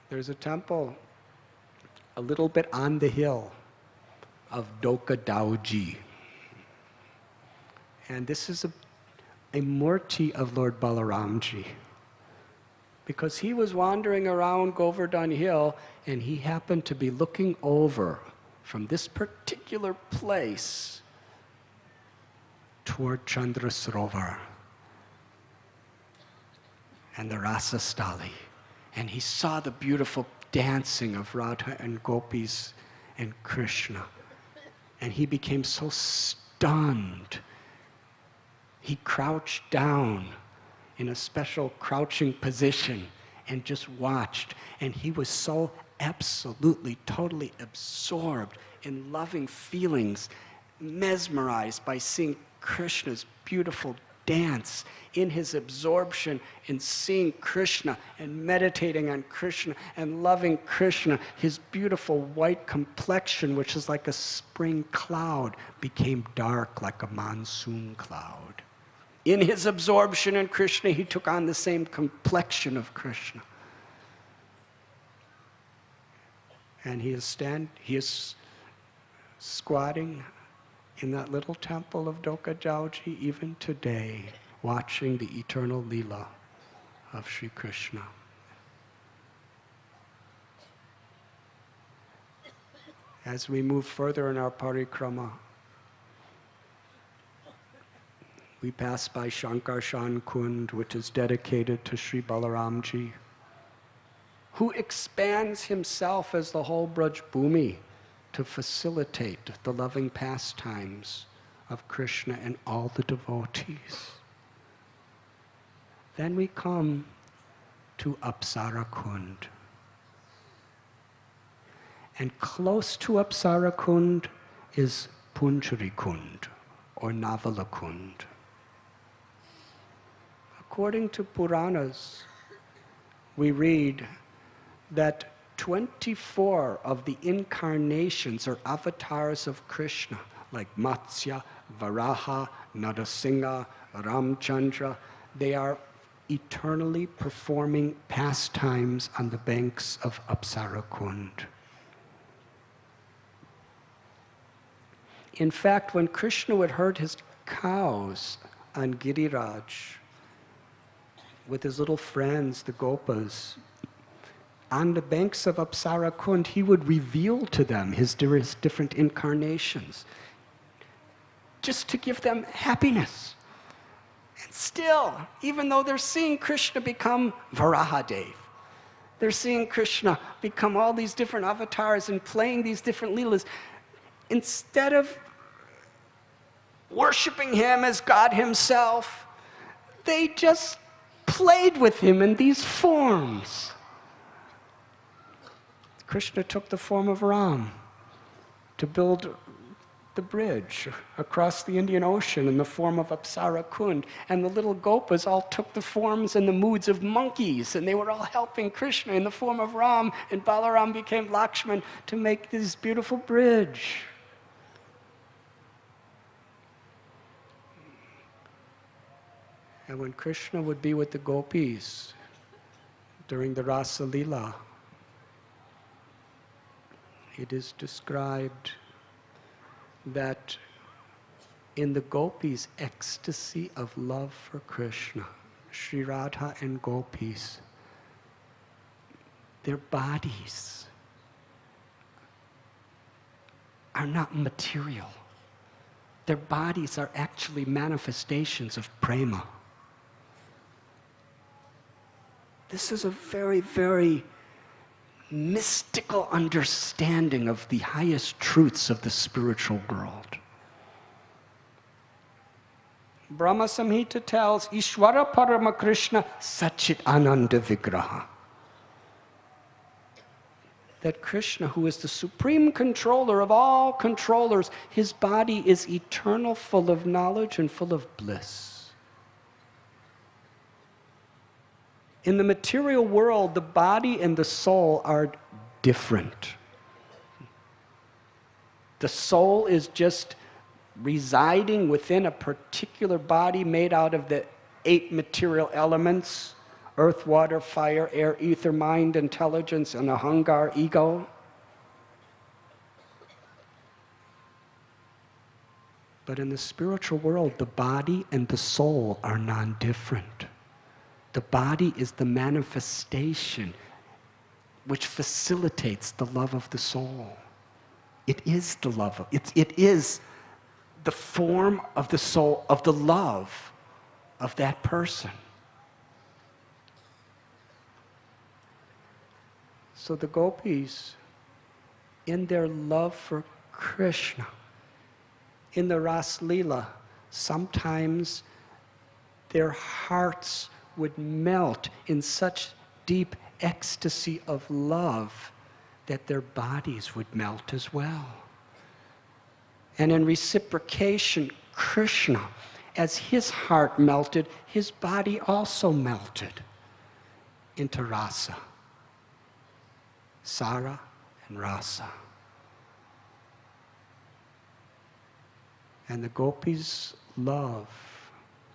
There's a temple a little bit on the hill of Doka Dauji. And this is a murti of Lord Balaramji. Because he was wandering around Govardhan Hill and he happened to be looking over from this particular place toward Chandrasarovar and the Rasa Stali. And he saw the beautiful dancing of Radha and gopis and Krishna. And he became so stunned. He crouched down in a special crouching position and just watched. And he was so absolutely, totally absorbed in loving feelings, mesmerized by seeing Krishna's beautiful dance, in his absorption in seeing Krishna and meditating on Krishna and loving Krishna. His beautiful white complexion, which is like a spring cloud, became dark like a monsoon cloud. In his absorption in Krishna, he took on the same complexion of Krishna. And he is squatting in that little temple of Doka Jauji even today, watching the eternal Leela of Sri Krishna. As we move further in our parikrama, we pass by Shankarshan Kund, which is dedicated to Sri Balaramji, who expands himself as the whole Braj Bhumi to facilitate the loving pastimes of Krishna and all the devotees. Then we come to Apsara Kund. And close to Apsara Kund is Punjari Kund, or Navala Kund. According to Puranas, we read that 24 of the incarnations or avatars of Krishna, like Matsya, Varaha, Narasimha, Ramchandra, they are eternally performing pastimes on the banks of Apsara Kund. In fact, when Krishna would herd his cows on Giriraj with his little friends, the Gopas, on the banks of Apsara Kund, he would reveal to them his different incarnations, just to give them happiness. And still, even though they're seeing Krishna become Varahadev, they're seeing Krishna become all these different avatars and playing these different leelas, instead of worshiping him as God himself, they just played with him in these forms. Krishna took the form of Ram to build the bridge across the Indian Ocean in the form of Apsara Kund. And the little Gopas all took the forms and the moods of monkeys, and they were all helping Krishna in the form of Ram, and Balaram became Lakshman to make this beautiful bridge. And when Krishna would be with the Gopis during the Rasa Leela, it is described that in the Gopis' ecstasy of love for Krishna, Sri Radha and Gopis, their bodies are not material. Their bodies are actually manifestations of prema. This is a very, very mystical understanding of the highest truths of the spiritual world. Brahma Samhita tells Ishvara Parama Krishna Sachit Ananda Vigraha, that Krishna, who is the supreme controller of all controllers, his body is eternal, full of knowledge and full of bliss. In the material world, the body and the soul are different. The soul is just residing within a particular body made out of the 8 material elements earth, water, fire, air, ether, mind, intelligence, and ahangar, ego. But in the spiritual world, the body and the soul are non-different. The body is the manifestation which facilitates the love of the soul. It is the love of, it is the form of the soul, of the love of that person. So the gopis, in their love for Krishna, in the Ras Leela, sometimes their hearts would melt in such deep ecstasy of love that their bodies would melt as well. And in reciprocation, Krishna, as his heart melted, his body also melted into rasa. Sara and rasa. And the gopis' love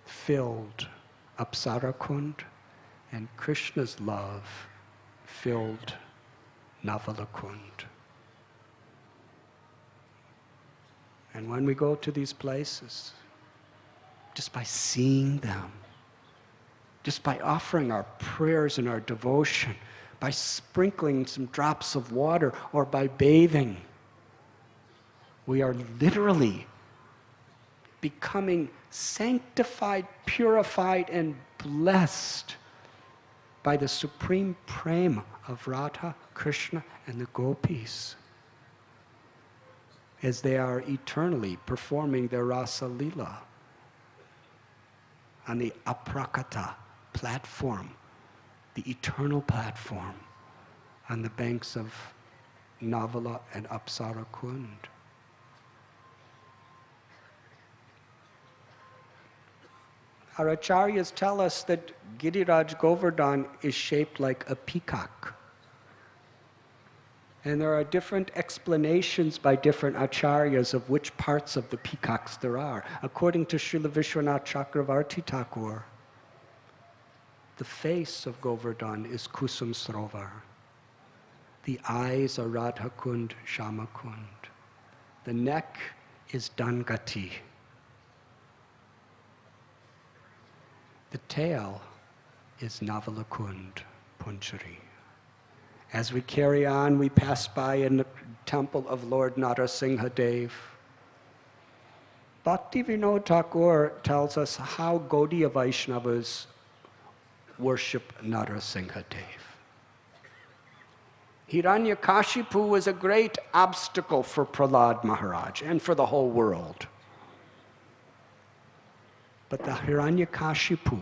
filled Apsara Kund, and Krishna's love filled Navala Kund. And when we go to these places, just by seeing them, just by offering our prayers and our devotion, by sprinkling some drops of water or by bathing, we are literally becoming sanctified, purified, and blessed by the supreme prema of Radha, Krishna, and the gopis, as they are eternally performing their Rasa Leela on the Aprakata platform, the eternal platform, on the banks of Navala and Apsara Kund. Our acharyas tell us that Giriraj Govardhan is shaped like a peacock. And there are different explanations by different acharyas of which parts of the peacocks there are. According to Srila Vishwanath Chakravarti Thakur, the face of Govardhan is Kusum Srovar. The eyes are Radha Kund, Shama Kund. The neck is Dangati. The tail is Navala Kund, Punchari. As we carry on, we pass by in the temple of Lord Narasingha Dev. Bhakti Vinod Thakur tells us how Gaudiya Vaishnavas worship Narasingha Dev. Hiranyakashipu was a great obstacle for Prahlad Maharaj and for the whole world. But the Hiranyakashipu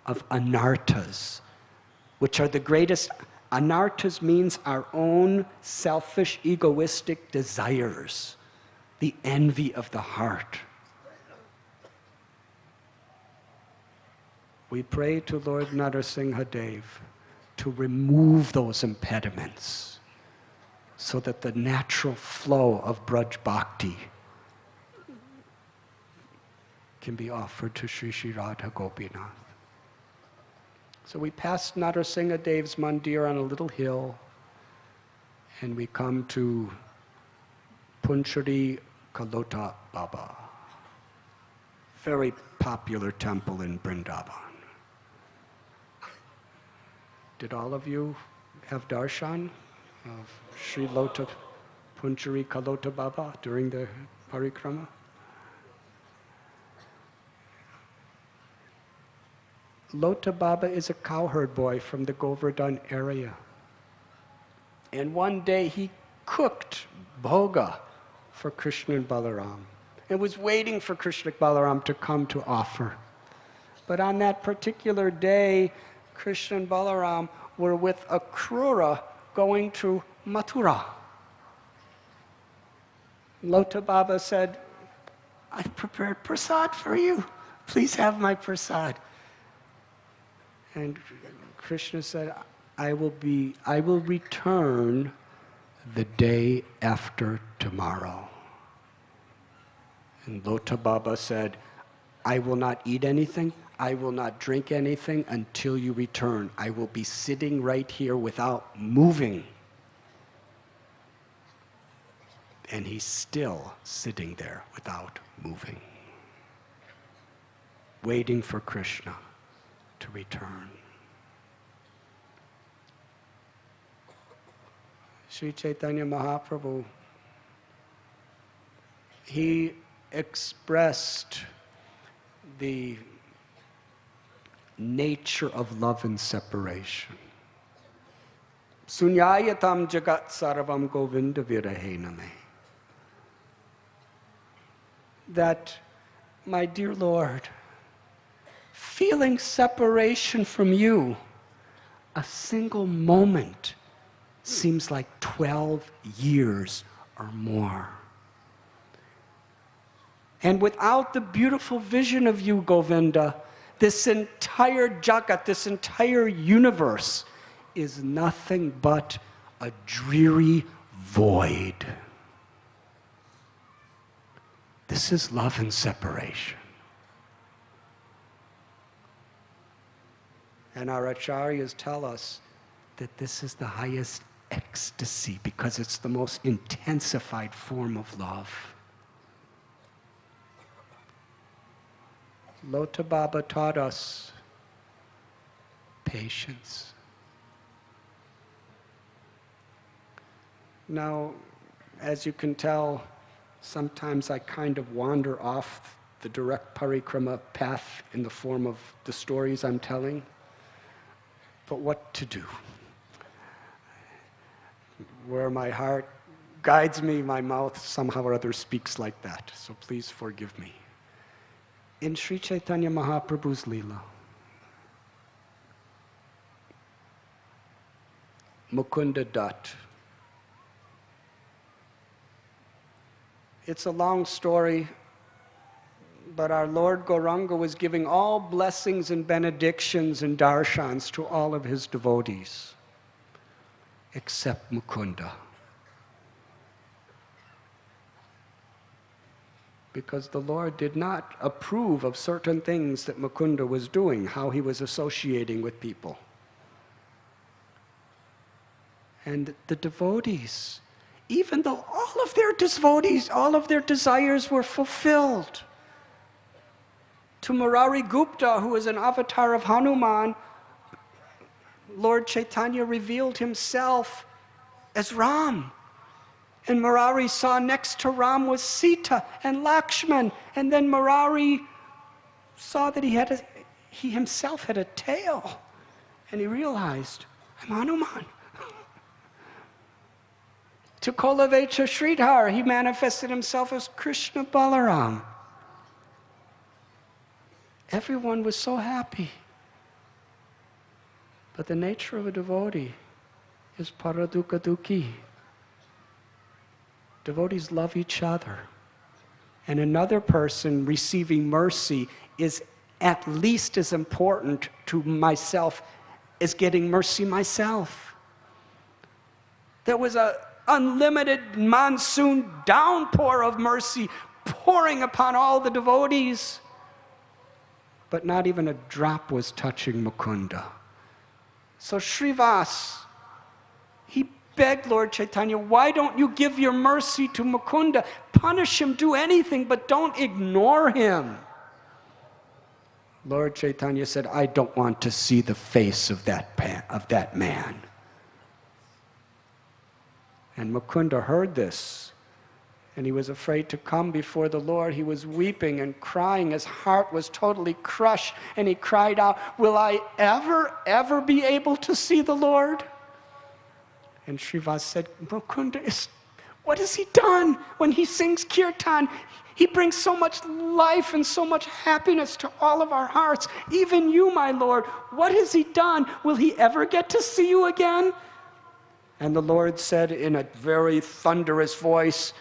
of anartas, which are the greatest, anartas means our own selfish, egoistic desires, the envy of the heart. We pray to Lord Narasingha Dev to remove those impediments so that the natural flow of Braj Bhakti can be offered to Sri Sri Radha Gopinath. So we pass Narasingha Dev's mandir on a little hill, and we come to Punchari Kalota Baba, very popular temple in Vrindavan. Did all of you have darshan of Sri Lota Punchari Kalota Baba during the parikrama? Lota Baba is a cowherd boy from the Govardhan area. And one day he cooked bhoga for Krishna and Balaram and was waiting for Krishna and Balaram to come to offer. But on that particular day, Krishna and Balaram were with a Krura going to Mathura. Lota Baba said, "I've prepared prasad for you. Please have my prasad." And Krishna said, I will return the day after tomorrow. And Lota Baba said, I will not eat anything. I will not drink anything until you return. I will be sitting right here without moving. And he's still sitting there without moving, waiting for Krishna to return. Sri Chaitanya Mahaprabhu, he expressed the nature of love and separation. Sunyayatam jagat sarvam govinda virahena me. That, my dear Lord, feeling separation from you, a single moment seems like 12 years or more. And without the beautiful vision of you, Govinda, this entire jagat, this entire universe is nothing but a dreary void. This is love and separation. And our acharyas tell us that this is the highest ecstasy because it's the most intensified form of love. Lota Baba taught us patience. Now, as you can tell, sometimes I kind of wander off the direct parikrama path in the form of the stories I'm telling. But what to do? Where my heart guides me, my mouth somehow or other speaks like that. So please forgive me. In Sri Chaitanya Mahaprabhu's Leela, Mukunda Dutt. It's a long story, but our Lord Gauranga was giving all blessings and benedictions and darshans to all of his devotees, except Mukunda. Because the Lord did not approve of certain things that Mukunda was doing, how he was associating with people. And the devotees, even though all of their devotees, all of their desires were fulfilled. To Murari Gupta, who is an avatar of Hanuman, Lord Chaitanya revealed himself as Ram. And Murari saw next to Ram was Sita and Lakshman. And then Murari saw that he himself had a tail. And he realized, I'm Hanuman. To Kolavecha Sridhar, he manifested himself as Krishna Balaram. Everyone was so happy. But the nature of a devotee is paradukkha dukhi. Devotees love each other. And another person receiving mercy is at least as important to myself as getting mercy myself. There was an unlimited monsoon downpour of mercy pouring upon all the devotees. But not even a drop was touching Mukunda. So Srivas, he begged Lord Chaitanya, why don't you give your mercy to Mukunda? Punish him, do anything, but don't ignore him. Lord Chaitanya said, I don't want to see the face of that man. And Mukunda heard this, and he was afraid to come before the Lord. He was weeping and crying. His heart was totally crushed, and he cried out, will I ever be able to see the Lord? And Srivas said, Mukunda, what has he done? When he sings kirtan, he brings so much life and so much happiness to all of our hearts. Even you, my Lord, what has he done? Will he ever get to see you again? And the Lord said in a very thunderous voice,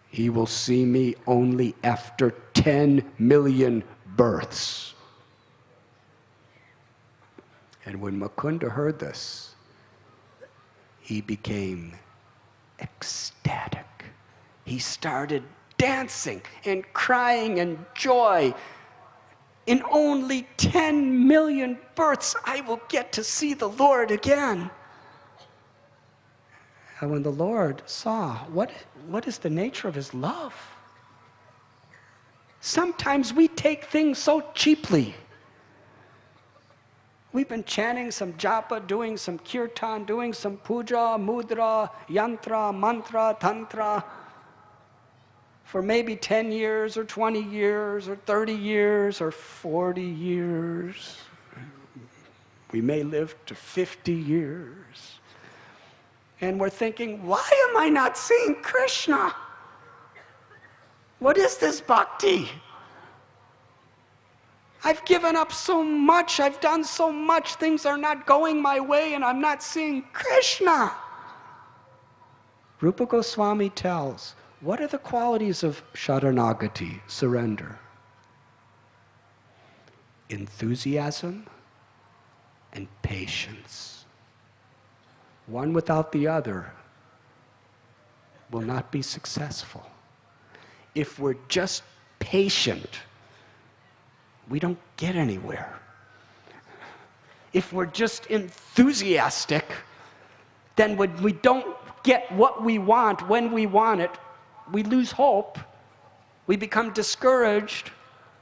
he will see me only after 10 million births. And when Mukunda heard this, he became ecstatic. He started dancing and crying in joy. In only 10 million births, I will get to see the Lord again. And when the Lord saw what is the nature of his love, sometimes we take things so cheaply. We've been chanting some japa, doing some kirtan, doing some puja, mudra, yantra, mantra, tantra for maybe 10 years or 20 years or 30 years or 40 years. We may live to 50 years. And we're thinking, why am I not seeing Krishna? What is this bhakti? I've given up so much, I've done so much, things are not going my way, and I'm not seeing Krishna. Rupa Goswami tells, what are the qualities of Sharanagati, surrender? Enthusiasm and patience. One without the other will not be successful. If we're just patient, we don't get anywhere. If we're just enthusiastic, then when we don't get what we want when we want it, we lose hope, we become discouraged,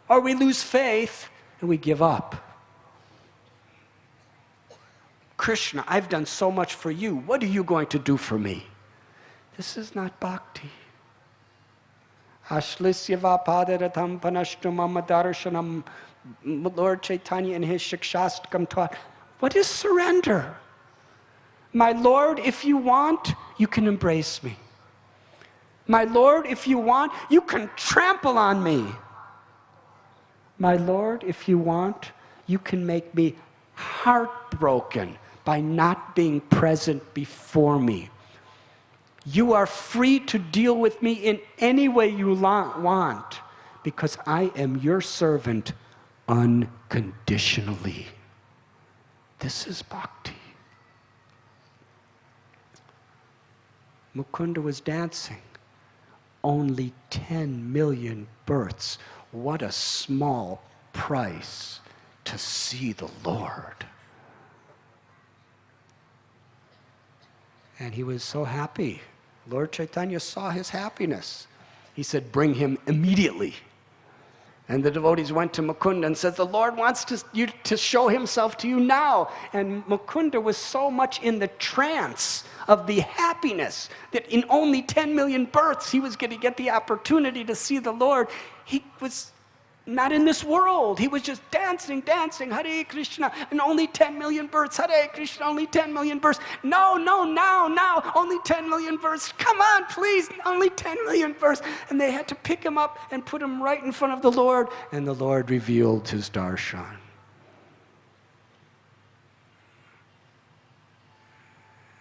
or we lose faith, and we give up. Krishna, I've done so much for you. What are you going to do for me? This is not bhakti. Ashlisyava padaratam panashtamam darshanam. Lord Chaitanya in his Shikshastakam taught, what is surrender? My Lord, if you want, you can embrace me. My Lord, if you want, you can trample on me. My Lord, if you want, you can make me heartbroken by not being present before me. You are free to deal with me in any way you want, because I am your servant unconditionally. This is bhakti. Mukunda was dancing. Only 10 million births. What a small price to see the Lord. And he was so happy. Lord Chaitanya saw his happiness. He said, bring him immediately. And the devotees went to Mukunda and said, the Lord wants to show himself to you now. And Mukunda was so much in the trance of the happiness that in only 10 million births he was going to get the opportunity to see the Lord. He was not in this world. He was just dancing, Hare Krishna, and only 10 million births. Hare Krishna, only 10 million births. No, now, only 10 million births. Come on, please, only 10 million births. And they had to pick him up and put him right in front of the Lord, and the Lord revealed his darshan.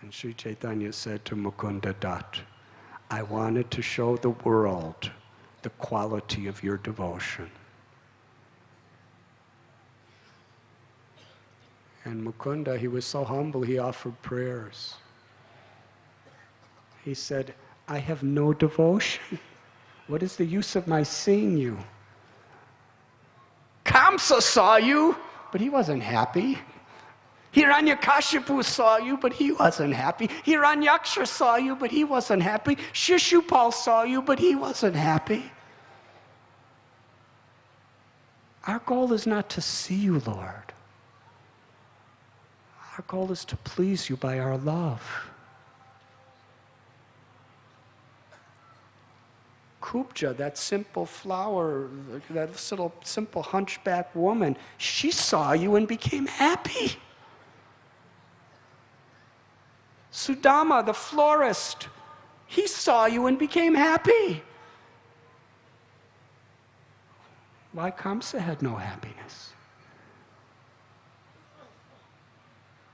And Sri Chaitanya said to Mukunda Dutt, I wanted to show the world the quality of your devotion. And Mukunda, he was so humble, he offered prayers. He said, I have no devotion. What is the use of my seeing you? Kamsa saw you, but he wasn't happy. Hiranyakashipu saw you, but he wasn't happy. Hiranyaksha saw you, but he wasn't happy. Shishupal saw you, but he wasn't happy. Our goal is not to see you, Lord. Our goal is to please you by our love. Kubja, that simple flower, that little simple hunchback woman, she saw you and became happy. Sudama, the florist, he saw you and became happy. Why Kamsa had no happiness?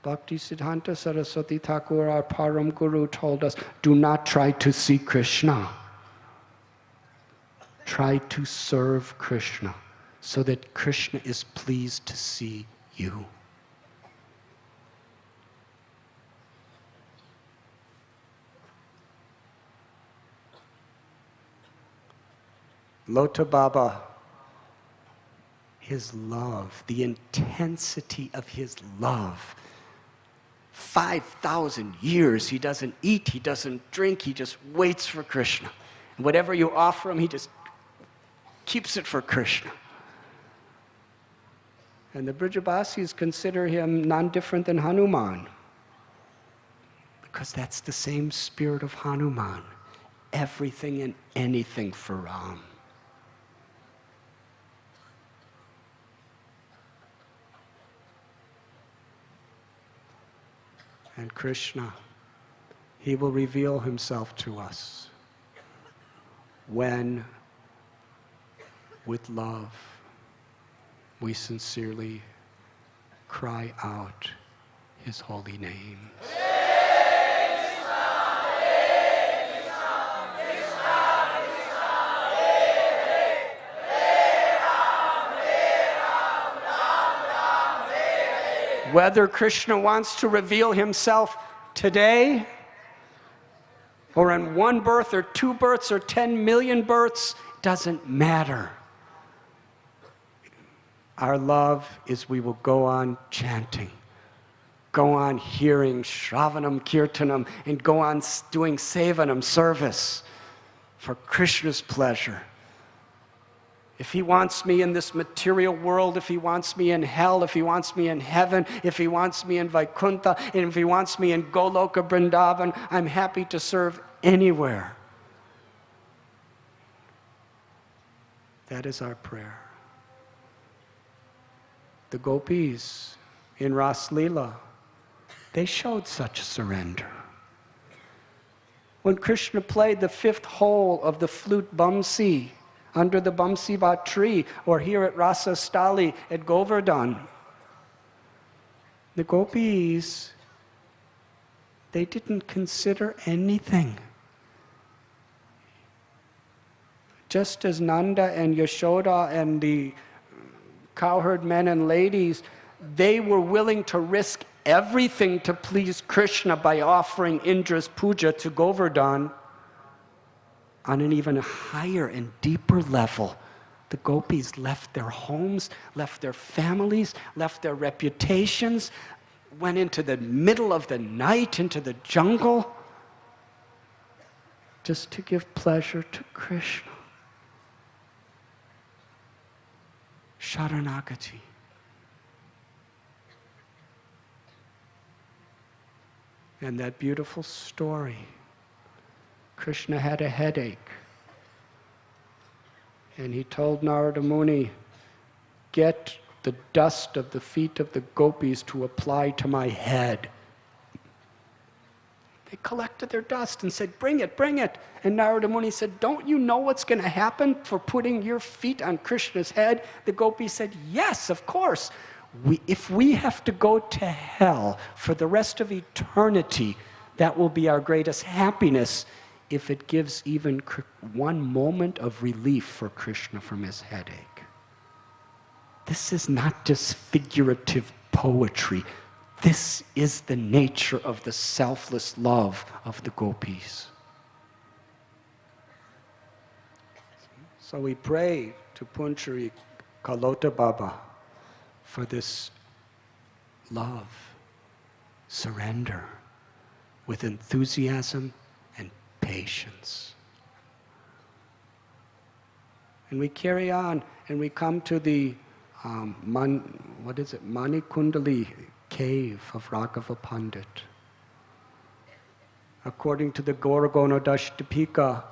Bhakti Siddhanta Saraswati Thakur, our Param Guru, told us, do not try to see Krishna. Try to serve Krishna so that Krishna is pleased to see you. Lota Baba, his love, the intensity of his love. 5,000 years he doesn't eat, he doesn't drink, he just waits for Krishna. And whatever you offer him, he just keeps it for Krishna. And the Brijabasis consider him none different than Hanuman, because that's the same spirit of Hanuman. Everything and anything for Ram. And Krishna, he will reveal himself to us when, with love, we sincerely cry out his holy name. Whether Krishna wants to reveal himself today, or in one birth, or 2 births, or 10 million births, doesn't matter. Our love is we will go on chanting, go on hearing Shravanam, Kirtanam, and go on doing Sevanam, service, for Krishna's pleasure. If he wants me in this material world, if he wants me in hell, if he wants me in heaven, if he wants me in Vaikuntha, and if he wants me in Goloka Vrindavan, I'm happy to serve anywhere. That is our prayer. The gopis in Ras Leela, they showed such surrender. When Krishna played the 5th hole of the flute Bamsi, under the Bamsivat tree, or here at Rasastali at Govardhan, the gopis, they didn't consider anything. Just as Nanda and Yashoda and the cowherd men and ladies, they were willing to risk everything to please Krishna by offering Indra's puja to Govardhan. On an even higher and deeper level, the gopis left their homes, left their families, left their reputations, went into the middle of the night, into the jungle, just to give pleasure to Krishna. Sharanagati. And that beautiful story. Krishna had a headache. And he told Narada Muni, get the dust of the feet of the gopis to apply to my head. They collected their dust and said, bring it, bring it. And Narada Muni said, don't you know what's going to happen for putting your feet on Krishna's head? The gopis said, yes, of course. If we have to go to hell for the rest of eternity, that will be our greatest happiness if it gives even one moment of relief for Krishna from his headache. This is not just figurative poetry. This is the nature of the selfless love of the gopis. So we pray to Punchari Kalota Baba for this love, surrender, with enthusiasm and patience. And we carry on and we come to the Manikundali cave of Raghava Pandit. According to the Gauragonodashtapika,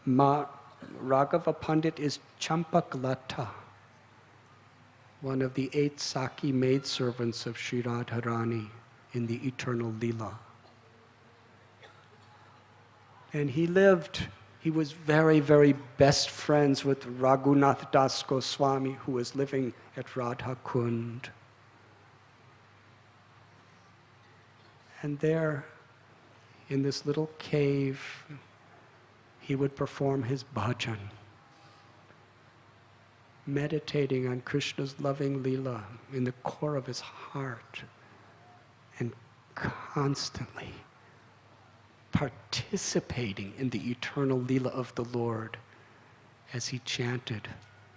Raghava Pandit is Champaklata, one of the 8 Saki maidservants of Sri Radharani in the eternal Leela. And he was very, very best friends with Raghunath Das Goswami, who was living at Radha Kund. And there, in this little cave, he would perform his bhajan, meditating on Krishna's loving Leela in the core of his heart, and constantly participating in the eternal Leela of the Lord as he chanted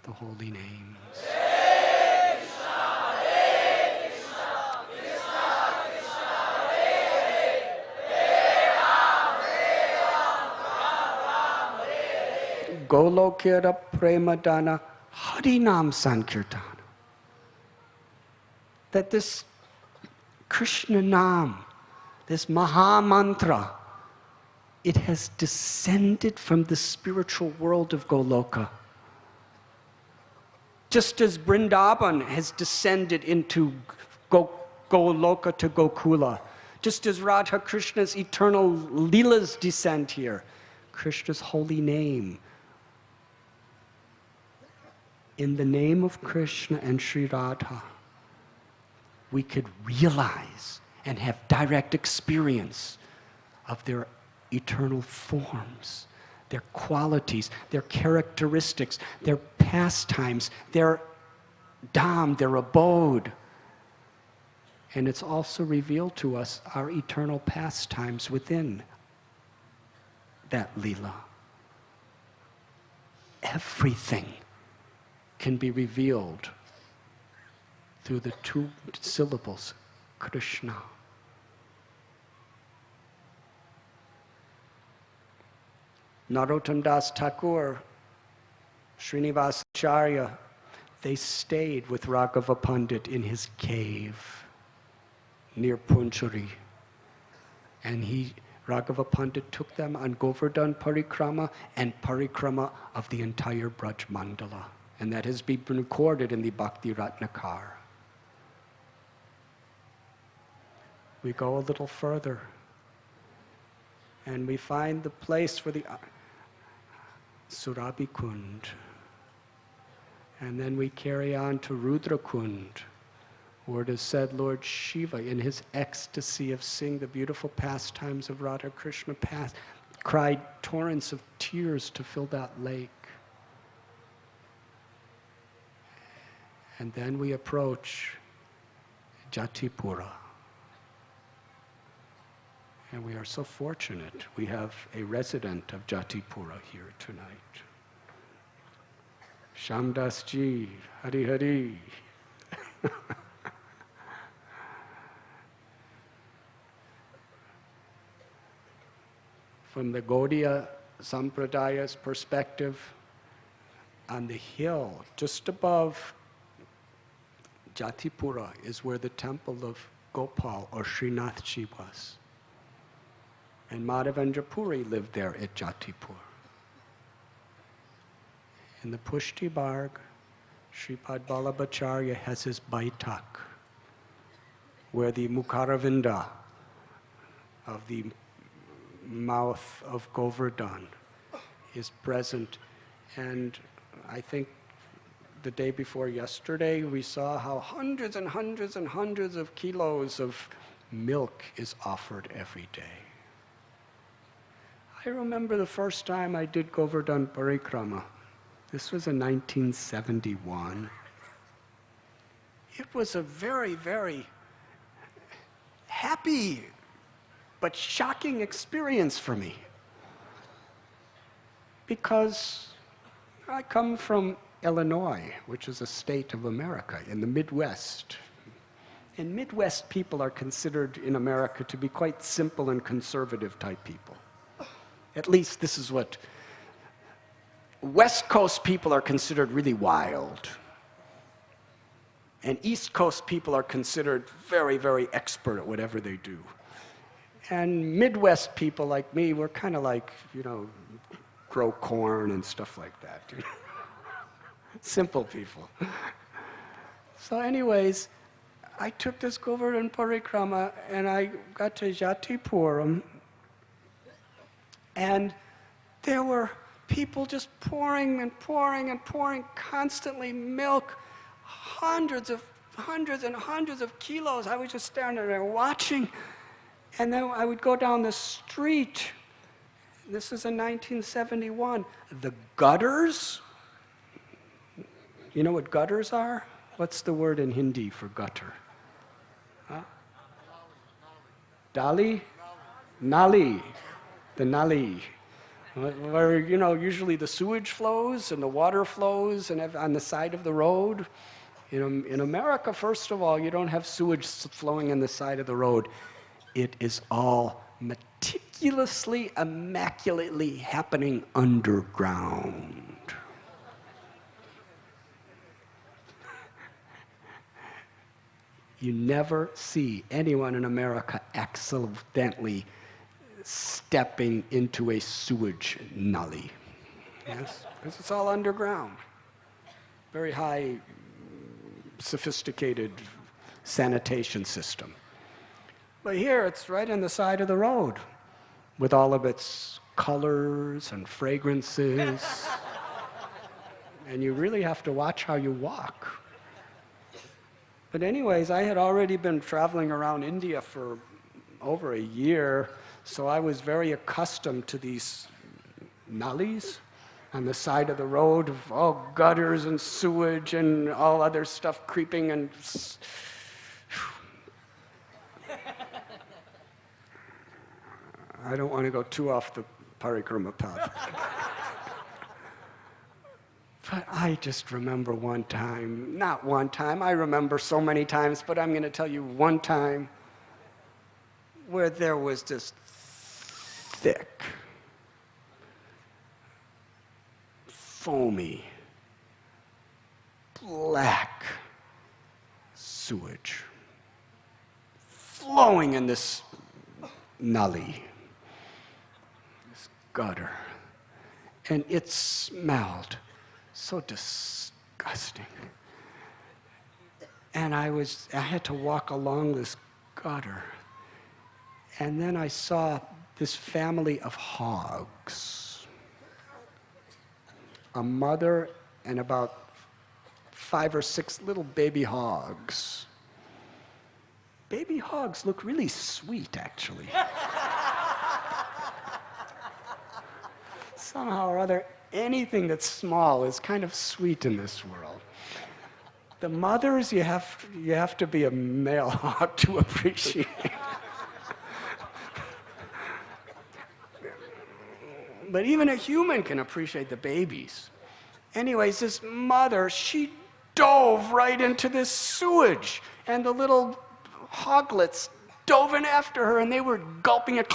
the holy names. Golokera Premadana Harinam Sankirtana. That this Krishna Nam, this Maha Mantra, it has descended from the spiritual world of Goloka. Just as Vrindavan has descended into Goloka to Gokula, just as Radha Krishna's eternal Leelas descend here, Krishna's holy name. In the name of Krishna and Sri Radha, we could realize and have direct experience of their eternal forms, their qualities, their characteristics, their pastimes, their dham, their abode. And it's also revealed to us our eternal pastimes within that Leela. Everything can be revealed through the two syllables, Krishna. Narottam Das Thakur, Srinivasacharya, they stayed with Raghava Pandit in his cave near Punchari. And Raghava Pandit took them on Govardhan Parikrama and Parikrama of the entire Braj Mandala. And that has been recorded in the Bhakti Ratnakar. We go a little further and we find the place where the Surabhi Kund. And then we carry on to Rudra Kund, where it is said Lord Shiva, in his ecstasy of seeing the beautiful pastimes of Radha Krishna cried torrents of tears to fill that lake. And then we approach Jatipura. And we are so fortunate. We have a resident of Jatipura here tonight. Shamdas Ji, Hari Hari. From the Gaudiya Sampradaya's perspective, on the hill just above Jatipura is where the temple of Gopal or Srinathji was. And Madhavendra Puri lived there at Jatipur. In the Pushti Barg, Sripad Vallabhacharya has his Baitak, where the Mukharavinda of the mouth of Govardhan is present. And I think the day before yesterday, we saw how hundreds and hundreds and hundreds of kilos of milk is offered every day. I remember the first time I did Govardhan Parikrama. This was in 1971. It was a very, very happy but shocking experience for me. Because I come from Illinois, which is a state of America, in the Midwest. And Midwest people are considered in America to be quite simple and conservative type people. At least this is what West Coast people are considered really wild. And East Coast people are considered very, very expert at whatever they do. And Midwest people like me, we're kind of like, grow corn and stuff like that. Simple people. So anyways, I took this Govardhan Parikrama and I got to Jatipuram, and there were people just pouring and pouring and pouring constantly milk, hundreds and hundreds of kilos. I was just standing there watching. And then I would go down the street. This is in 1971. The gutters, you know what gutters are? What's the word in Hindi for gutter? Huh? Dali? Nali. The nali. Where, usually the sewage flows and the water flows and on the side of the road. In America, first of all, you don't have sewage flowing on the side of the road. It is all meticulously miraculously, immaculately happening underground. You never see anyone in America accidentally stepping into a sewage nully. Yes? Because it's all underground. Very high, sophisticated sanitation system. But here, it's right on the side of the road with all of its colors and fragrances. And you really have to watch how you walk. But anyways, I had already been traveling around India for over a year, so I was very accustomed to these nullies on the side of the road, of all gutters and sewage and all other stuff creeping and... I don't want to go too off the parikrama path. But I just remember one time, not one time, I remember so many times, but I'm going to tell you one time where there was this thick, foamy, black sewage flowing in this nully, this gutter, and it smelled so disgusting. And I had to walk along this gutter. And then I saw this family of hogs. A mother and about 5 or 6 little baby hogs. Baby hogs look really sweet, actually. Somehow or other, anything that's small is kind of sweet in this world. The mothers, you have to be a male hog to appreciate. But even a human can appreciate the babies. Anyways, this mother, she dove right into this sewage, and the little hoglets dove in after her, and they were gulping it.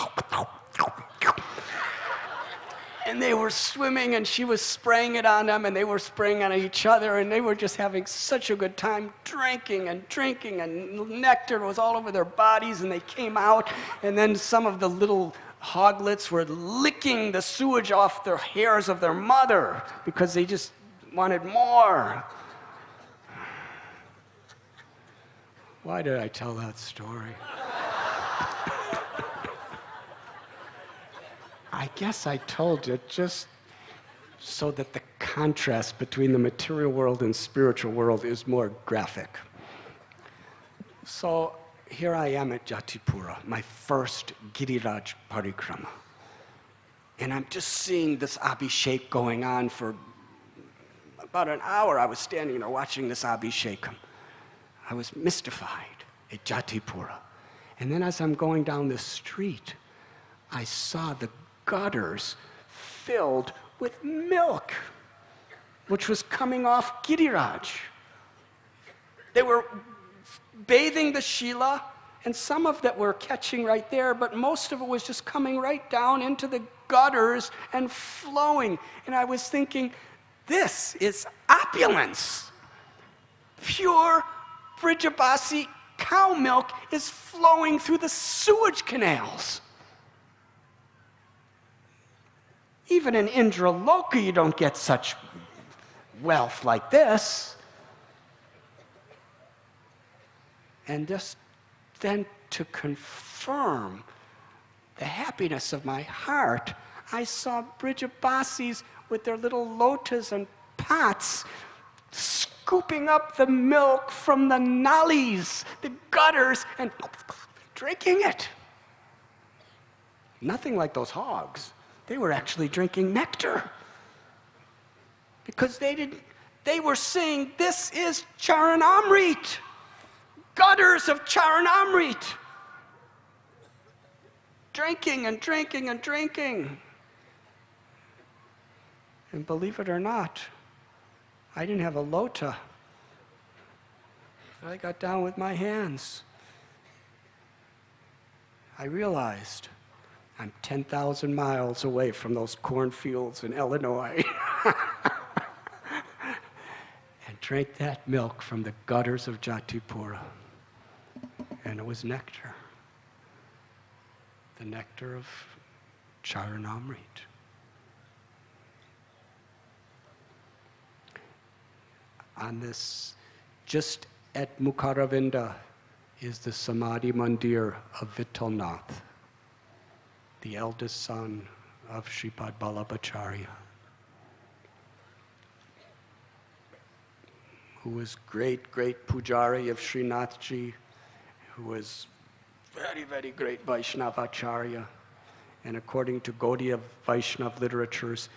And they were swimming, and she was spraying it on them, and they were spraying on each other, and they were just having such a good time drinking, and nectar was all over their bodies, and they came out, and then some of the little hoglets were licking the sewage off the hairs of their mother because they just wanted more. Why did I tell that story? I guess I told it just so that the contrast between the material world and spiritual world is more graphic. So here I am at Jatipura, my first Giriraj parikrama. And I'm just seeing this Abhishek going on for about an hour. I was standing there watching this Abhishek. I was mystified at Jatipura. And then as I'm going down the street, I saw the gutters filled with milk, which was coming off Giriraj. They were bathing the Shila, and some of that were catching right there, but most of it was just coming right down into the gutters and flowing. And I was thinking, this is opulence. Pure Brijabasi cow milk is flowing through the sewage canals. Even in Indraloka, you don't get such wealth like this. And just then to confirm the happiness of my heart, I saw Brijabasis with their little lotas and pots scooping up the milk from the nullies, the gutters, and drinking it. Nothing like those hogs. They were actually drinking nectar. Because they were saying, this is Charanamrit. Gutters of Charanamrit. Drinking and drinking and drinking. And believe it or not, I didn't have a lota. I got down with my hands. I realized I'm 10,000 miles away from those cornfields in Illinois. And drank that milk from the gutters of Jatipura. And it was nectar. The nectar of Charanamrit. On this, just at Mukharavinda, is the Samadhi Mandir of Vittalnath, the eldest son of Sripad Vallabhacharya, who was great pujari of Srinathji, who was very great Vaishnavacharya. And according to Gaudiya Vaishnav literatures,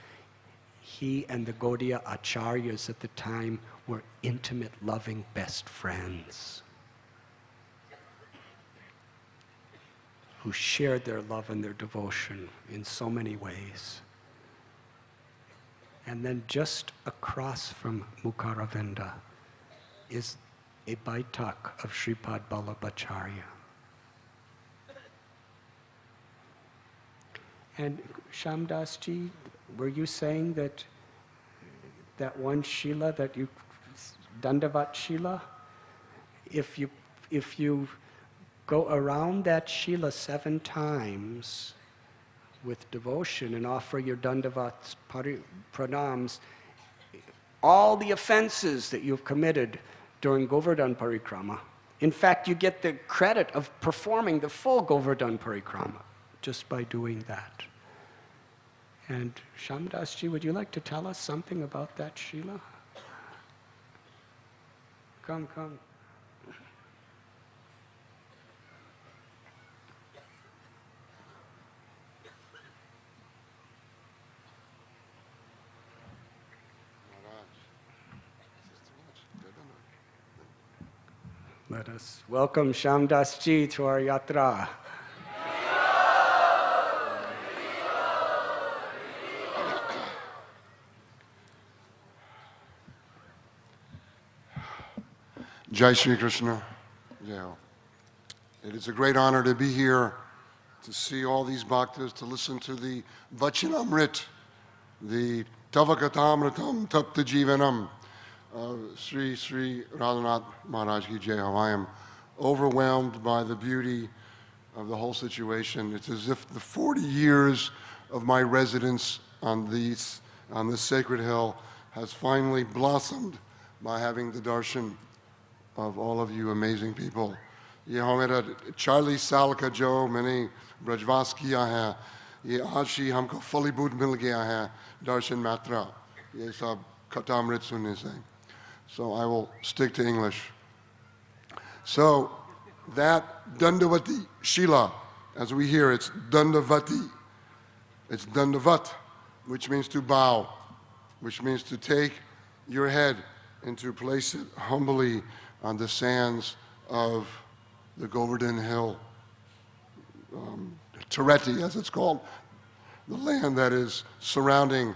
he and the Gaudiya Acharyas at the time were intimate, loving best friends who shared their love and their devotion in so many ways. And then just across from Mukharavinda is a Baitak of Sripad Vallabhacharya. And Shamdasji, were you saying that one Shila that you, Dandavat Shila, if you go around that Shila 7 times with devotion and offer your Dandavat pranams, all the offenses that you've committed during Govardhan Parikrama, in fact, you get the credit of performing the full Govardhan Parikrama just by doing that. And Shamdasji, would you like to tell us something about that Shila? Come. Let us welcome Shamdasji to our yatra. Jai Shri Krishna. Yeah. It is a great honor to be here, to see all these bhaktas, to listen to the Vachanamrit, the Tavakatamritam Tapta Jivanam, Sri Radhanath Maharaj Ki Jai Ho. I am overwhelmed by the beauty of the whole situation. It's as if the 40 years of my residence on this sacred hill has finally blossomed by having the darshan of all of you amazing people. ये हमारा 40 साल का जो मैंने ब्रजवास किया है, ये आज ही हमको फलीभूत मिल गया है darshan matra, ये सब कथामृत सुनने से. So I will stick to English. So that Dandavati Shila, as we hear, it's Dandavati. It's Dandavat, which means to bow, which means to take your head and to place it humbly on the sands of the Govardhan Hill, Tereti as it's called, the land that is surrounding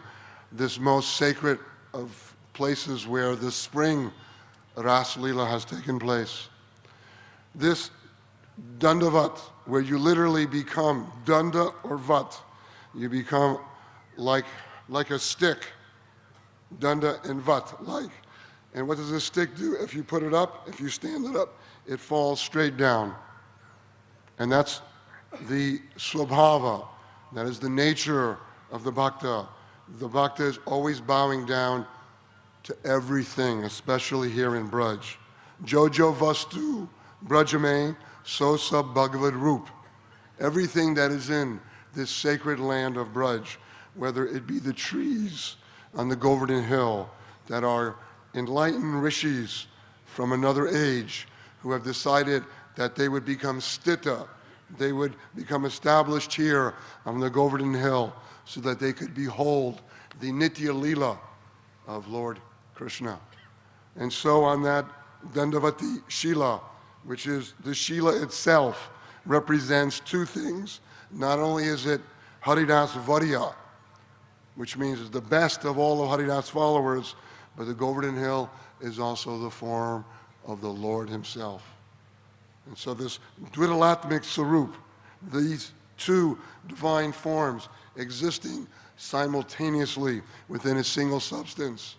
this most sacred of places where the spring Ras Leela has taken place. This Dandavat, where you literally become Danda or Vat, you become like a stick, Danda and Vat, like. And what does a stick do? If you put it up, if you stand it up, it falls straight down. And that's the swabhava, that is the nature of the bhakta. The bhakta is always bowing down to everything, especially here in Braj. Jojo vastu brajame so sab bhagavad roop. Everything that is in this sacred land of Braj, whether it be the trees on the Govardhan Hill that are enlightened rishis from another age who have decided that they would become stita, they would become established here on the Govardhan Hill so that they could behold the Nitya Leela of Lord Krishna. And so on that Dandavati Shila, which is the Shila itself, represents 2 things. Not only is it Haridas Varya, which means it's the best of all of Haridas followers, but the Govardhan Hill is also the form of the Lord himself. And so this Dvitalatmik Sarup, these two divine forms existing simultaneously within a single substance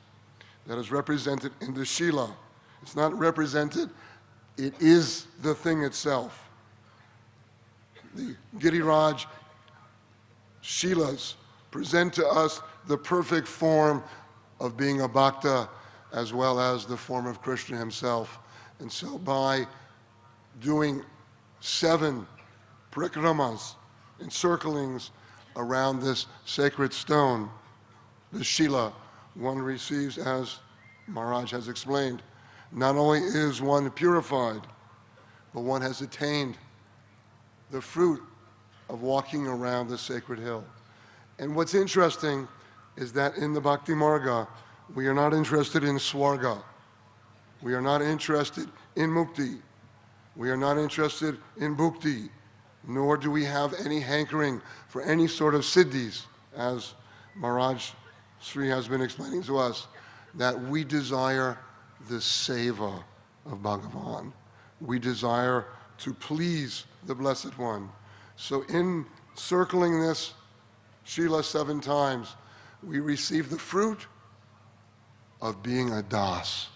that is represented in the Shila. It's not represented, it is the thing itself. The Giriraj Shilas present to us the perfect form of being a bhakta as well as the form of Krishna himself. And so by doing 7 parikramas, encirclings around this sacred stone, the Shila, one receives, as Maharaj has explained, not only is one purified, but one has attained the fruit of walking around the sacred hill. And what's interesting is that in the Bhakti Marga, we are not interested in Swarga. We are not interested in Mukti. We are not interested in Bhukti, nor do we have any hankering for any sort of siddhis, as Maharaj Sri has been explaining to us, that we desire the seva of Bhagavan. We desire to please the Blessed One. So in circling this Shila 7 times, we receive the fruit of being a das.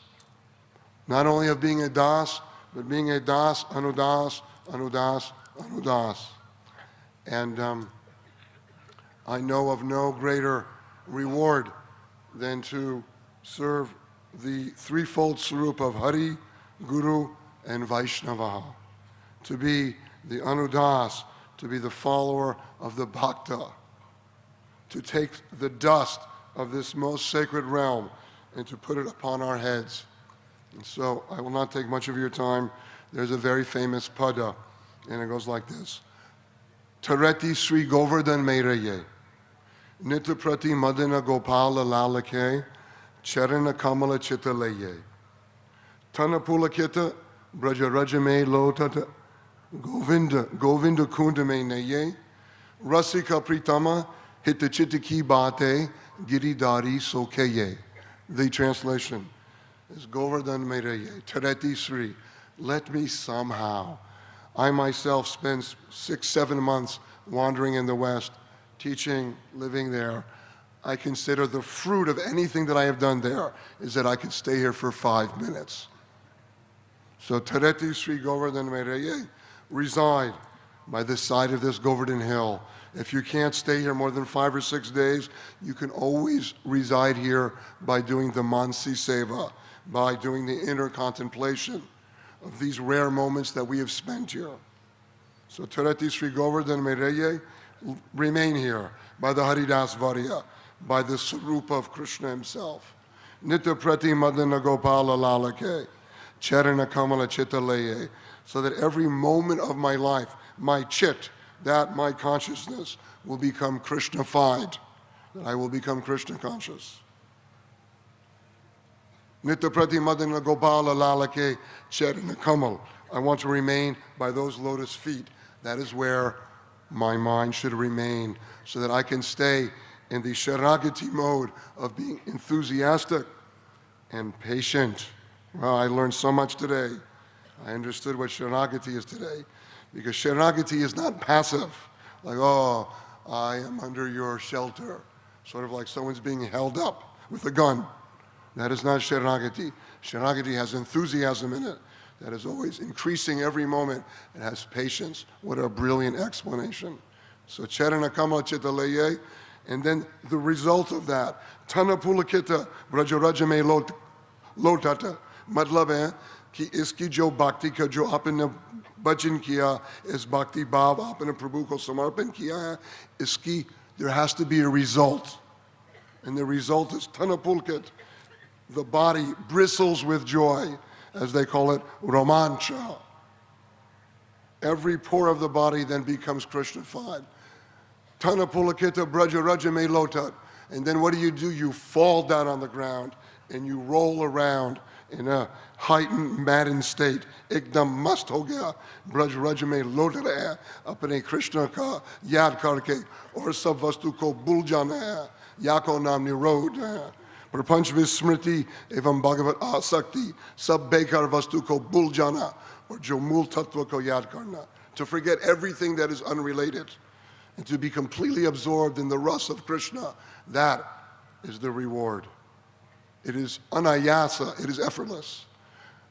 Not only of being a das, but being a das, anudas, anudas, anudas. And I know of no greater reward than to serve the threefold swarup of Hari, Guru, and Vaishnava. To be the anudas, to be the follower of the bhakta, to take the dust of this most sacred realm and to put it upon our heads. And so I will not take much of your time. There's a very famous pada, and it goes like this. Tareti Sri Govardhan Meiraye, Nitya Prati Madana Gopala Lalake, Charana Kamala Chitalaye, Tanapulakita Brajarajame Lotata, Govinda Kundame Naye, Rasika Pritama Hitachitiki Bate, Giridari Sokeye. The translation is Govardhan Meiraye, Tareti Sri. Let me somehow. I myself spent 6-7 months wandering in the West, teaching, living there. I consider the fruit of anything that I have done there is that I could stay here for 5 minutes. So Tareti Sri Govardhan Meiraye, reside by the side of this Govardhan Hill. If you can't stay here more than 5 or 6 days, you can always reside here by doing the Mansi Seva, by doing the inner contemplation of these rare moments that we have spent here. So Tareti Sri Govardhan Meiraye, remain here by the Haridas Varya, by the Swarupa of Krishna himself. Nitya Prati Madana Gopala Lalake, Charana Kamala Chitalaye, so that every moment of my life, my chit, that my consciousness will become Krishna-fied, that I will become Krishna conscious. Nitya Prati Madana Gopala Lalake Charana Kamal. I want to remain by those lotus feet. That is where my mind should remain, so that I can stay in the Sharagati mode of being enthusiastic and patient. Well, I learned so much today. I understood what Sharagati is today. Because Sharagati is not passive, like, oh, I am under your shelter. Sort of like someone's being held up with a gun. That is not Sharagati. Sharagati has enthusiasm in it that is always increasing every moment. It has patience. What a brilliant explanation. So Charana Kamala Chitalaye, and then the result of that, Tana Pulakita Brajarajame Lotata, Matlab hai कि इसकी जो भक्ति का जो आपने भजन किया इस भक्ति भाव आपने प्रभु को समर्पण किया है इसकी there has to be a result, and the result is tanapulkit. The body bristles with joy, as they call it, romancha. Every pore of the body then becomes Krishna-fied. Tanapulakita brajarajame lotat. And then what do? You fall down on the ground and you roll around in a heightened, maddened state. Ekdam mast ho gaya, braj raj mein lota raha hai, apne Krishna ka yaad karke, aur sab vastu ko bhul jana hai, yako naam nirod hai. Prapanch vismriti evam bhagavat asakti, sab bekar vastu ko bhul jana, or jo mool tattva ko yaad karna. To forget everything that is unrelated, and to be completely absorbed in the rasa of Krishna, that is the reward. It is anayasa, it is effortless.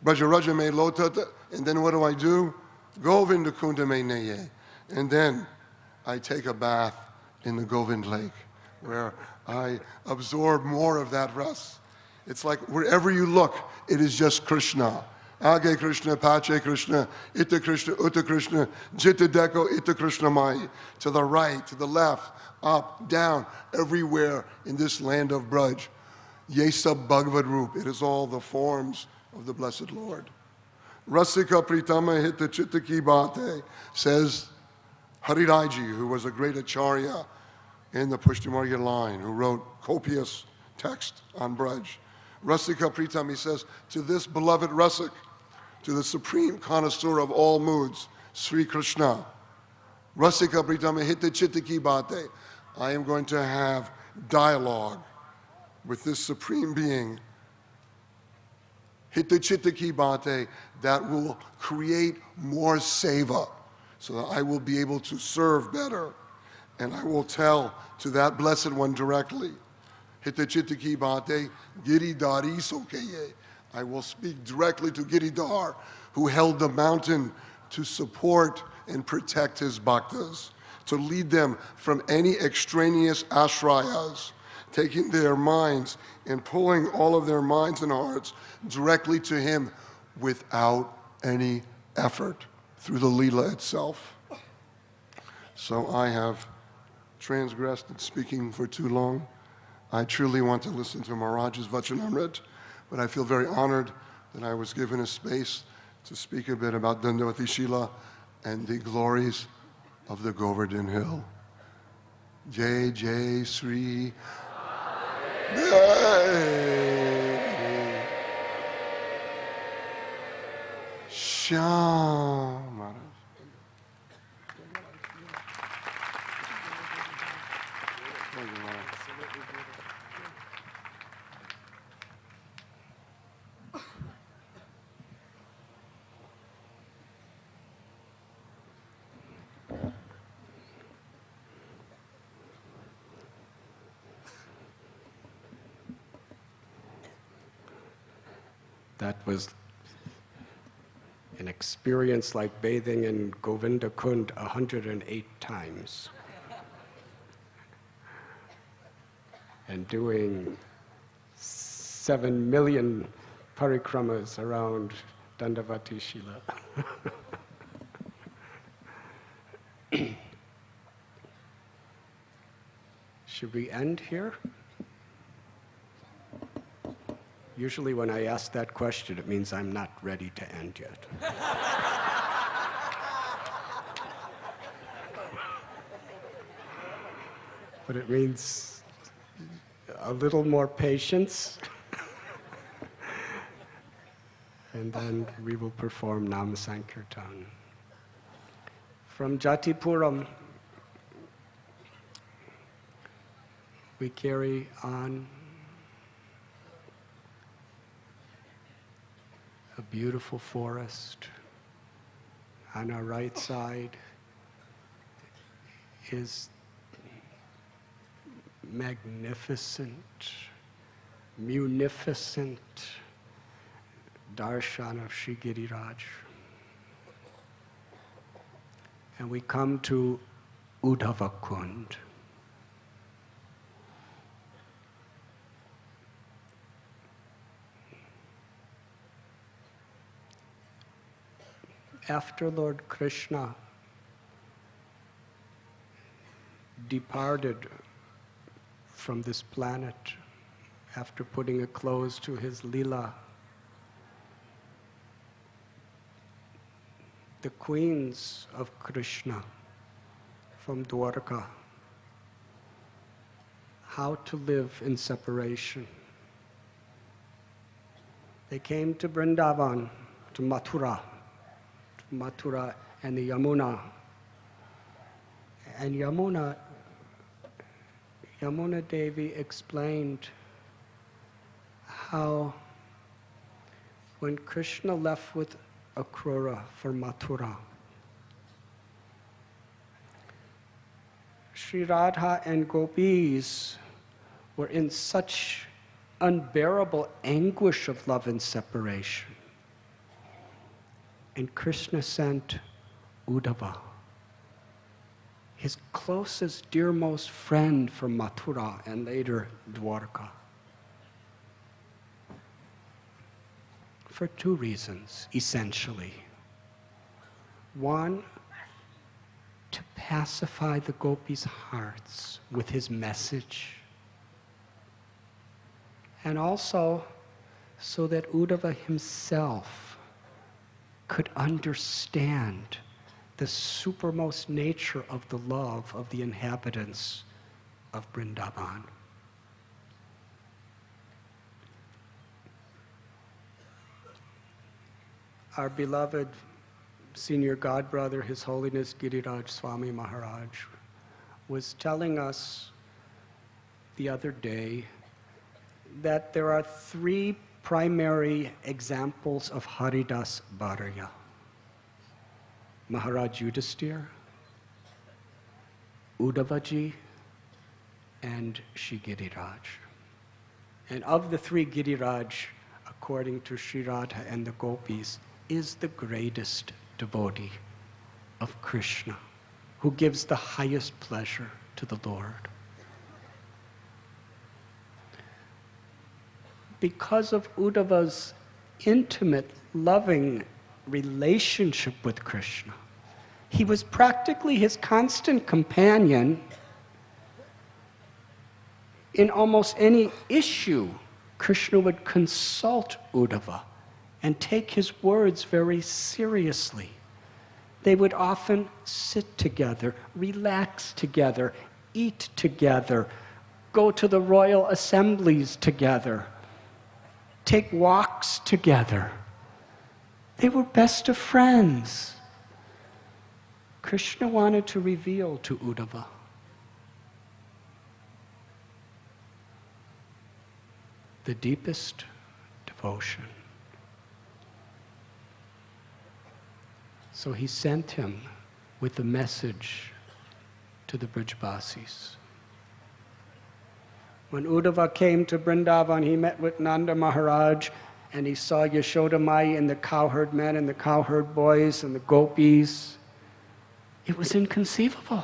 Brajaraja me lotata, and then what do? Govinda kunda me neye. And then I take a bath in the Govind lake, where I absorb more of that ras. It's like wherever you look, it is just Krishna. Age Krishna, Pache Krishna, Ita Krishna, Uta Krishna, Jita Deko, Ita Krishna Mai. To the right, to the left, up, down, everywhere in this land of Braj. Yesa Bhagavad Roop. It is all the forms of the Blessed Lord. Rasika Pritama Hita Chitta Ki Bate, says Hariraji, who was a great acharya in the Pushtimarga line, who wrote copious text on Braj. Rasika Pritam, he says, to this beloved Rasik, to the supreme connoisseur of all moods, Sri Krishna. Rasika Pritam Hita Chitta Ki Bate, I am going to have dialogue with this supreme being. Hita Chitta Ki Bate, that will create more seva, so that I will be able to serve better. And I will tell to that Blessed One directly. Hita Chitta Ki Bate, Giridhari Sokeye. I will speak directly to Giridhar, who held the mountain to support and protect his bhaktas, to lead them from any extraneous ashrayas, taking their minds and pulling all of their minds and hearts directly to him without any effort through the Leela itself. So I have transgressed in speaking for too long. I truly want to listen to Maharaj's Vachanamrit, but I feel very honored that I was given a space to speak a bit about Dandavati Shila and the glories of the Govardhan Hill. Jai Jai Sri Jai Shyam Maharaj. That was an experience like bathing in Govinda Kund 108 times. And doing 7 million parikramas around Dandavati Shila. Should we end here? Usually when I ask that question, it means I'm not ready to end yet. But it means a little more patience, and then we will perform Nam Sankirtan. From Jatipuram, we carry on a beautiful forest. On our right side is magnificent, munificent darshan of Shri Giriraj. And we come to Uddhava Kund. After Lord Krishna departed from this planet, after putting a close to his Leela, the queens of Krishna from Dwarka, how to live in separation. They came to Vrindavan, to Mathura and the Yamuna. And Yamuna Devi explained how when Krishna left with Akrura for Mathura, Sri Radha and gopis were in such unbearable anguish of love and separation. And Krishna sent Uddhava, his closest, dearmost friend from Mathura and later Dwarka, for two reasons, essentially. One, to pacify the gopis' hearts with his message, and also so that Uddhava himself could understand the supermost nature of the love of the inhabitants of Vrindavan. Our beloved senior godbrother, His Holiness Giriraj Swami Maharaj, was telling us the other day that there are three primary examples of Haridas Bharya: Maharaj Yudhisthira, Uddhavaji, and Shri Giriraj. And of the three, Giriraj, according to Sri Radha and the gopis, is the greatest devotee of Krishna, who gives the highest pleasure to the Lord. Because of Uddhava's intimate, loving relationship with Krishna, he was practically his constant companion. In almost any issue, Krishna would consult Uddhava and take his words very seriously. They would often sit together, relax together, eat together, go to the royal assemblies together, take walks together. They were best of friends. Krishna wanted to reveal to Uddhava the deepest devotion. So he sent him with the message to the Brajvasis. When Uddhava came to Vrindavan, he met with Nanda Maharaj, and he saw Yashoda Mai and the cowherd men and the cowherd boys and the gopis. It was inconceivable.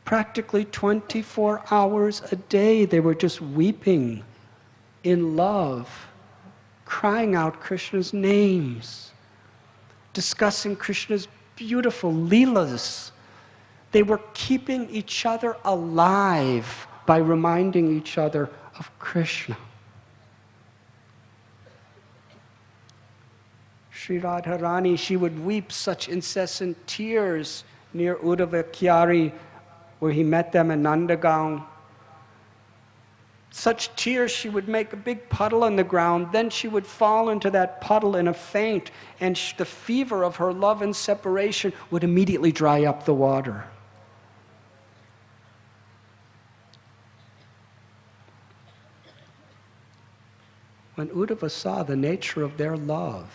Practically 24 hours a day, they were just weeping in love, crying out Krishna's names, discussing Krishna's beautiful leelas. They were keeping each other alive by reminding each other of Krishna. Sri Radharani, she would weep such incessant tears near Uddhava Kyari, where he met them in Nandagaon. Such tears, she would make a big puddle on the ground, then she would fall into that puddle in a faint, and the fever of her love and separation would immediately dry up the water. When Uddhava saw the nature of their love,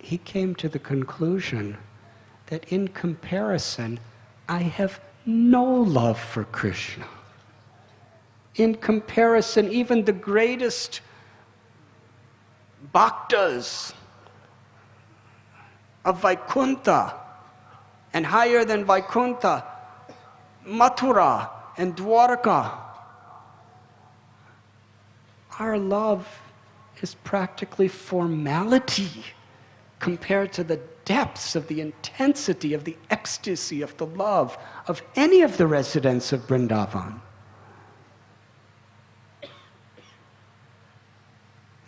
he came to the conclusion that in comparison, I have no love for Krishna. In comparison, even the greatest bhaktas of Vaikuntha, and higher than Vaikuntha, Mathura and Dwarka, our love is practically formality compared to the depths of the intensity of the ecstasy of the love of any of the residents of Vrindavan.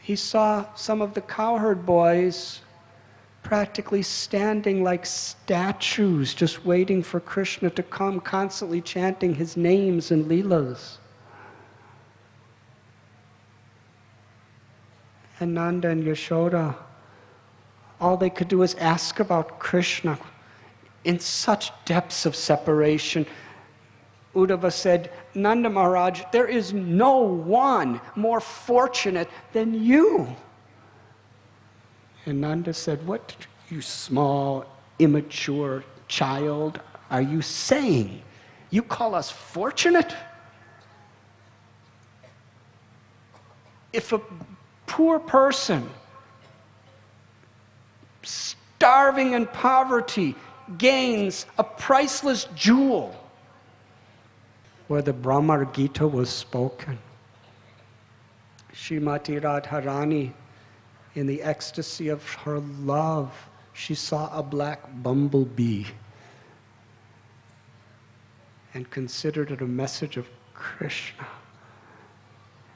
He saw some of the cowherd boys practically standing like statues, just waiting for Krishna to come, constantly chanting his names and leelas. And Nanda and Yashoda, all they could do is ask about Krishna in such depths of separation. Uddhava said, Nanda Maharaj, there is no one more fortunate than you. And Nanda said, what, you small, immature child are you saying? You call us fortunate? If a poor person, starving in poverty, gains a priceless jewel where the Brahma Gita was spoken, Srimati Radharani, in the ecstasy of her love, she saw a black bumblebee and considered it a message of Krishna,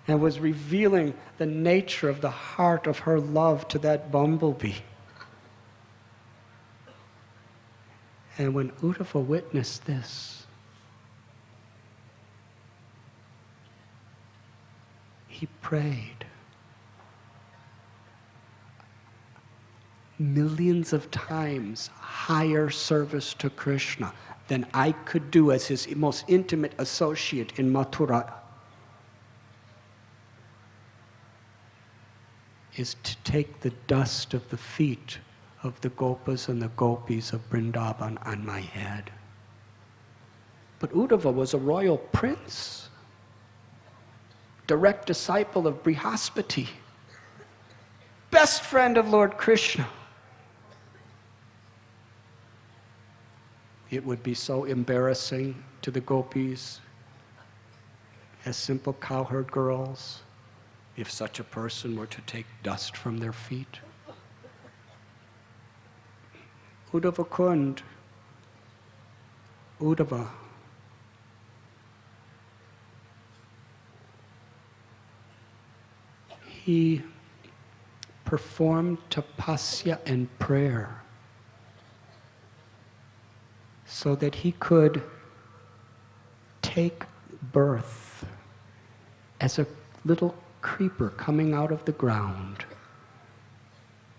and was revealing the nature of the heart of her love to that bumblebee. And when Uddhava witnessed this, he prayed. Millions of times higher service to Krishna than I could do as his most intimate associate in Mathura is to take the dust of the feet of the Gopas and the Gopis of Vrindavan on my head. But Uddhava was a royal prince, direct disciple of Brihaspati, best friend of Lord Krishna. It would be so embarrassing to the Gopis as simple cowherd girls if such a person were to take dust from their feet. Uddhava Kund, Uddhava, he performed tapasya and prayer so that he could take birth as a little creeper coming out of the ground,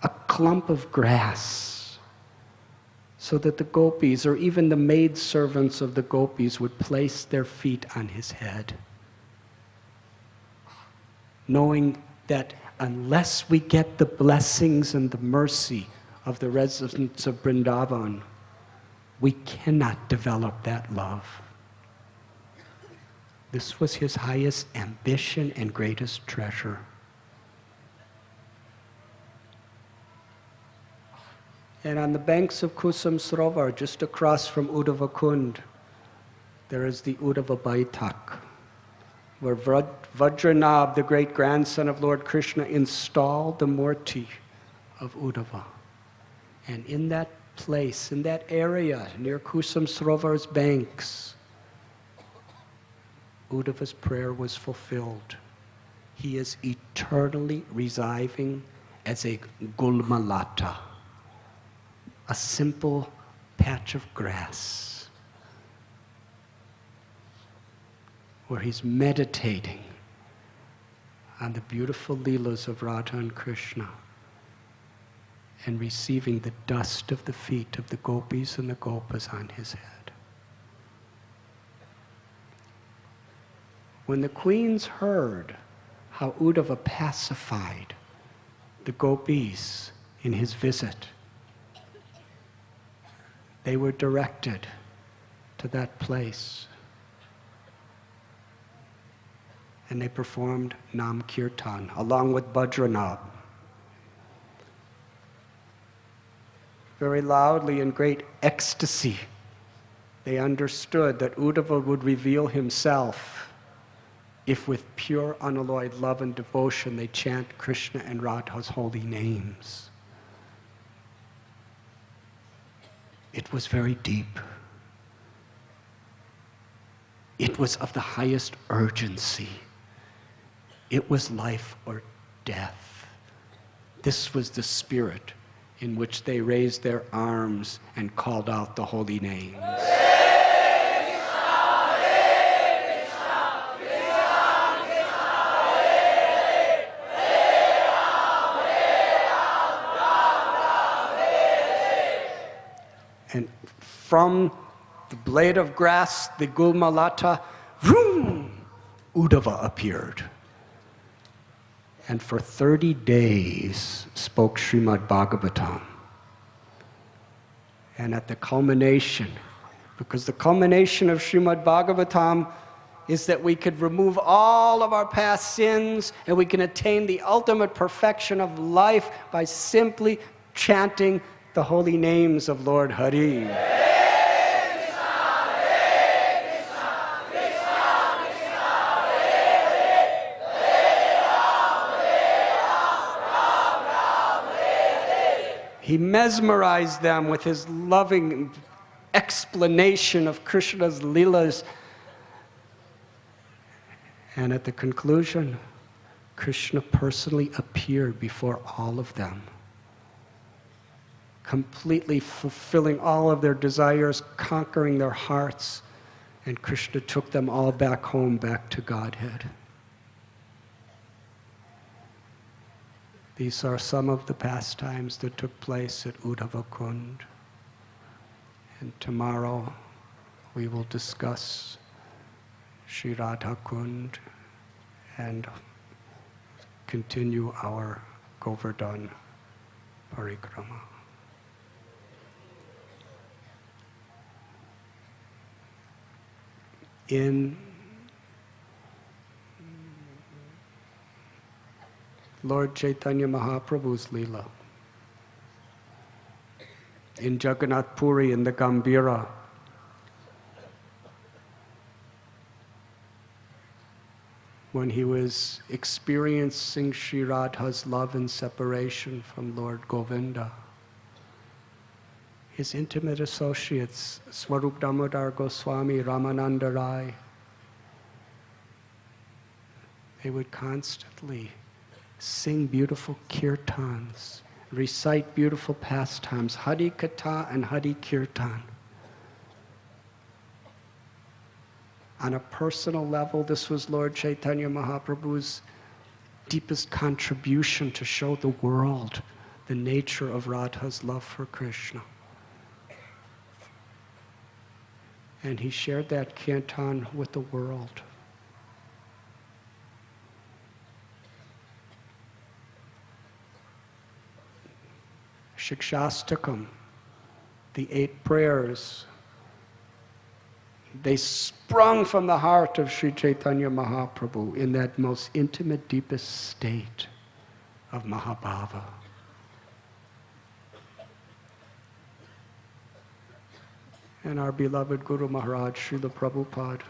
a clump of grass, so that the gopis, or even the maidservants of the gopis, would place their feet on his head, knowing that unless we get the blessings and the mercy of the residents of Vrindavan, we cannot develop that love. This was his highest ambition and greatest treasure. And on the banks of Kusum Sarovar, just across from Uddhava Kund, there is the Uddhava Baitak, where Vajranabh, the great-grandson of Lord Krishna, installed the Murti of Uddhava. And in that place, in that area, near Kusum Sarovar's banks, Uddhava's prayer was fulfilled. He is eternally residing as a gulmalata, a simple patch of grass, where he's meditating on the beautiful leelas of Radha and Krishna and receiving the dust of the feet of the gopis and the gopas on his head. When the queens heard how Uddhava pacified the gopis in his visit, they were directed to that place. And they performed Nam Kirtan along with Vajranabh. Very loudly, in great ecstasy, they understood that Uddhava would reveal himself if with pure unalloyed love and devotion they chant Krishna and Radha's holy names. It was very deep. It was of the highest urgency. It was life or death. This was the spirit in which they raised their arms and called out the holy names. And from the blade of grass, the Gulmalata, vroom, Uddhava appeared. And for 30 days spoke Srimad Bhagavatam. And at the culmination, because the culmination of Srimad Bhagavatam is that we could remove all of our past sins and we can attain the ultimate perfection of life by simply chanting the holy names of Lord Hari. He mesmerized them with his loving explanation of Krishna's Leelas. And at the conclusion, Krishna personally appeared before all of them, completely fulfilling all of their desires, conquering their hearts, and Krishna took them all back home, back to Godhead. These are some of the pastimes that took place at Uddhava Kund. And tomorrow we will discuss Shri Radha Kund and continue our Govardhan Parikrama. In Lord Chaitanya Mahaprabhu's Leela, in Jagannath Puri, in the Gambhira, when he was experiencing Sri Radha's love and separation from Lord Govinda, his intimate associates, Swarup Damodar Goswami, Ramananda Rai, they would constantly sing beautiful kirtans, recite beautiful pastimes, Hari Katha and Hari Kirtan. On a personal level, this was Lord Chaitanya Mahaprabhu's deepest contribution to show the world the nature of Radha's love for Krishna. And he shared that kirtan with the world. Shikshastakam, the 8 prayers, they sprung from the heart of Sri Chaitanya Mahaprabhu in that most intimate, deepest state of Mahabhava. And our beloved Guru Maharaj, Srila Prabhupada,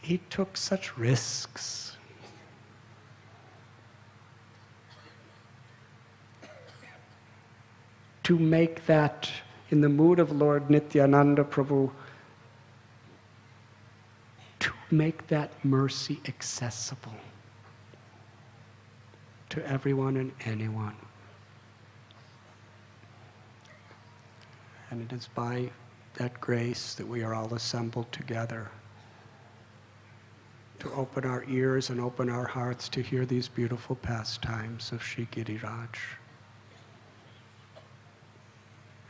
he took such risks. To make that, in the mood of Lord Nityananda Prabhu, to make that mercy accessible to everyone and anyone. And it is by that grace that we are all assembled together to open our ears and open our hearts to hear these beautiful pastimes of Shri Giriraj.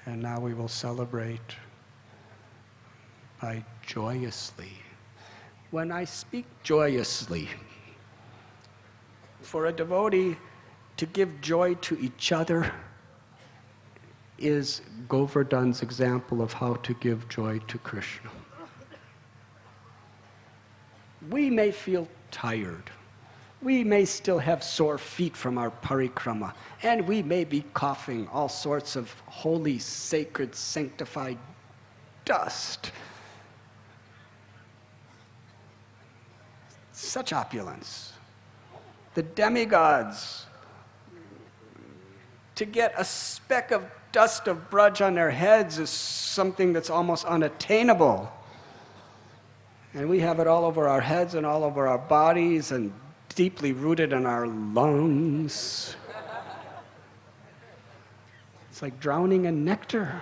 And now we will celebrate by joyously. When I speak joyously, for a devotee to give joy to each other is Govardhan's example of how to give joy to Krishna. We may feel tired. We may still have sore feet from our parikrama, and we may be coughing all sorts of holy, sacred, sanctified dust. Such opulence. The demigods, to get a speck of dust of braj on their heads is something that's almost unattainable. And we have it all over our heads and all over our bodies and deeply rooted in our lungs. It's like drowning in nectar.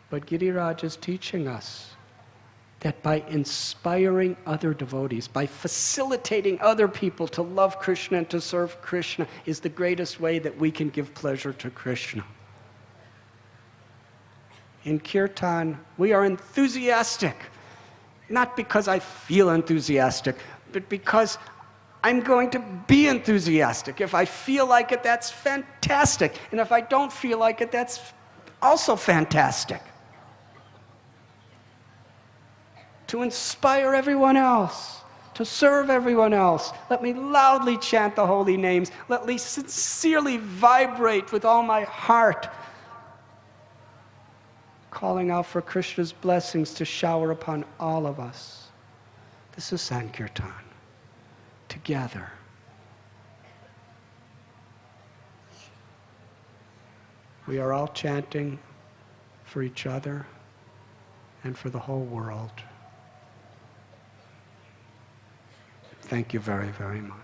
But Giriraj is teaching us that by inspiring other devotees, by facilitating other people to love Krishna and to serve Krishna is the greatest way that we can give pleasure to Krishna. In Kirtan, we are enthusiastic. Not because I feel enthusiastic, but because I'm going to be enthusiastic. If I feel like it, that's fantastic. And if I don't feel like it, that's also fantastic. To inspire everyone else, to serve everyone else. Let me loudly chant the holy names. Let me sincerely vibrate with all my heart, calling out for Krishna's blessings to shower upon all of us. This is Sankirtan. Together. We are all chanting for each other and for the whole world. Thank you very, very much.